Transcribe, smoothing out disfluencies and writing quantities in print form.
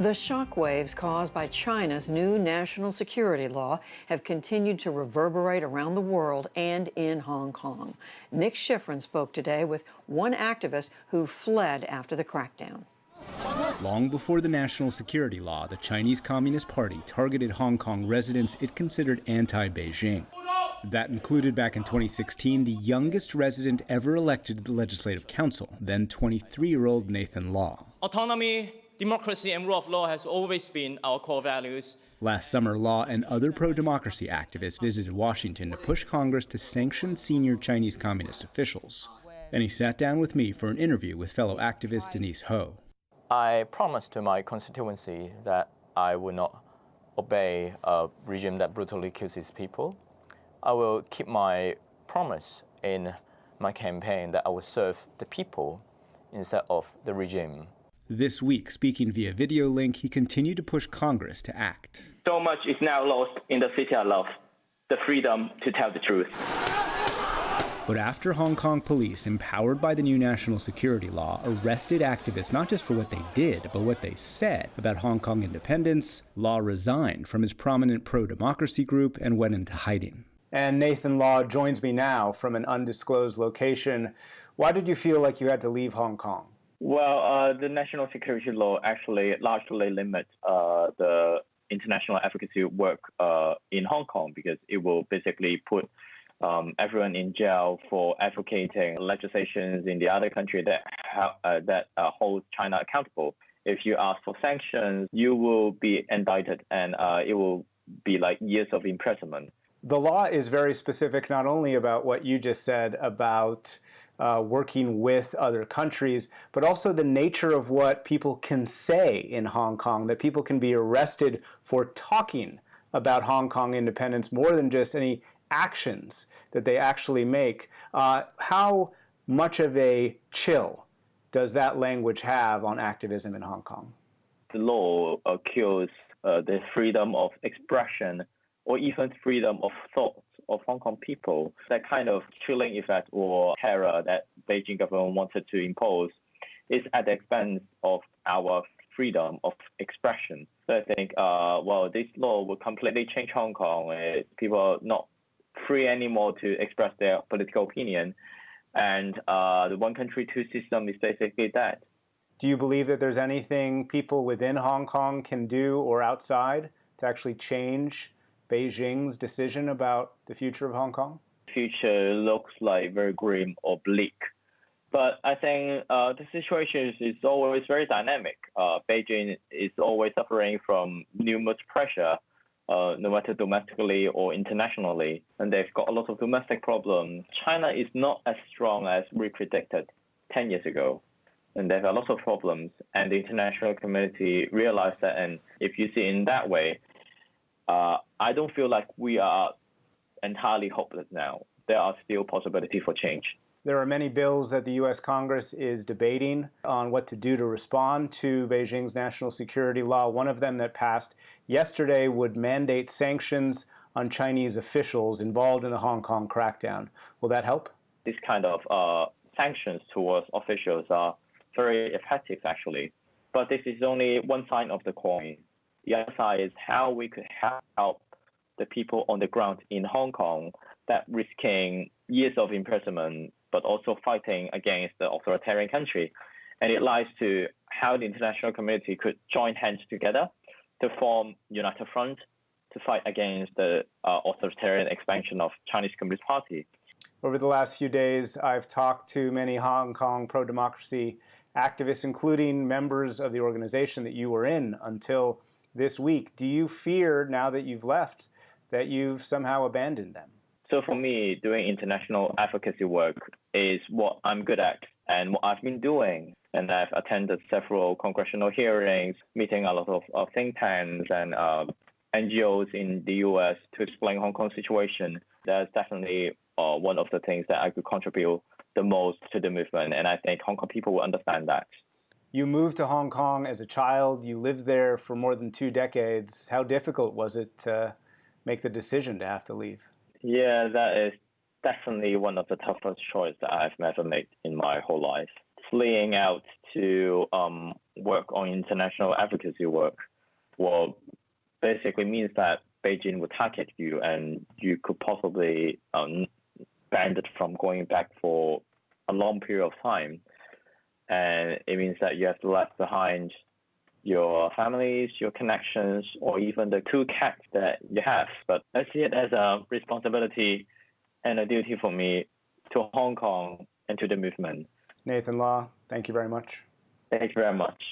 The shockwaves caused by China's new national security law have continued to reverberate around the world and in Hong Kong. Nick Schifrin spoke today with one activist who fled after the crackdown. Long before the national security law, the Chinese Communist Party targeted Hong Kong residents it considered anti-Beijing. That included, back in 2016, the youngest resident ever elected to the Legislative Council, then 23-year-old Nathan Law. Autonomy, democracy, and rule of law has always been our core values. Last summer, Law and other pro-democracy activists visited Washington to push Congress to sanction senior Chinese Communist officials. And he sat down with me for an interview with fellow activist Denise Ho. I promised to my constituency that I would not obey a regime that brutally kills its people. I will keep my promise in my campaign that I will serve the people instead of the regime. This week, speaking via video link, he continued to push Congress to act. So much is now lost in the city I love, the freedom to tell the truth. But after Hong Kong police, empowered by the new national security law, arrested activists not just for what they did, but what they said about Hong Kong independence, Law resigned from his prominent pro-democracy group and went into hiding. And Nathan Law joins me now from an undisclosed location. Why did you feel like you had to leave Hong Kong? Well, the national security law actually largely limits the international advocacy work in Hong Kong because it will basically put everyone in jail for advocating legislations in the other country that hold China accountable. If you ask for sanctions, you will be indicted and it will be like years of imprisonment. The law is very specific not only about what you just said about working with other countries, but also the nature of what people can say in Hong Kong, that people can be arrested for talking about Hong Kong independence more than just any actions that they actually make. How much of a chill does that language have on activism in Hong Kong? The law kills the freedom of expression or even freedom of thought of Hong Kong people. That kind of chilling effect or terror that Beijing government wanted to impose is at the expense of our freedom of expression. So I think, this law will completely change Hong Kong. People are not free anymore to express their political opinion. And the one country, two system is basically that. Do you believe that there's anything people within Hong Kong can do or outside to actually change Beijing's decision about the future of Hong Kong? The future looks like very grim or bleak. But I think the situation is always very dynamic. Beijing is always suffering from numerous pressure, no matter domestically or internationally. And they've got a lot of domestic problems. China is not as strong as we predicted 10 years ago. And they've a lot of problems. And the international community realized that. And if you see it in that way, I don't feel like we are entirely hopeless now. There are still possibilities for change. There are many bills that the U.S. Congress is debating on what to do to respond to Beijing's national security law. One of them that passed yesterday would mandate sanctions on Chinese officials involved in the Hong Kong crackdown. Will that help? This kind of sanctions towards officials are very effective, actually. But this is only one side of the coin. The other side is how we could help the people on the ground in Hong Kong that risking years of imprisonment, but also fighting against the authoritarian country. And it lies to how the international community could join hands together to form united front to fight against the authoritarian expansion of Chinese Communist Party. Over the last few days, I've talked to many Hong Kong pro-democracy activists, including members of the organization that you were in until this week. Do you fear, now that you've left, that you've somehow abandoned them? So for me, doing international advocacy work is what I'm good at and what I've been doing. And I've attended several congressional hearings, meeting a lot of think tanks and NGOs in the US to explain Hong Kong situation. That's definitely one of the things that I could contribute the most to the movement. And I think Hong Kong people will understand that. You moved to Hong Kong as a child. You lived there for more than 2 decades. How difficult was it to make the decision to have to leave? Yeah, that is definitely one of the toughest choices that I've ever made in my whole life. fleeing out to work on international advocacy work, well, basically means that Beijing would target you and you could possibly banned from going back for a long period of time. And it means that you have to left behind your families, your connections, or even the cool cat that you have. But I see it as a responsibility and a duty for me to Hong Kong and to the movement. Nathan Law, thank you very much. Thank you very much.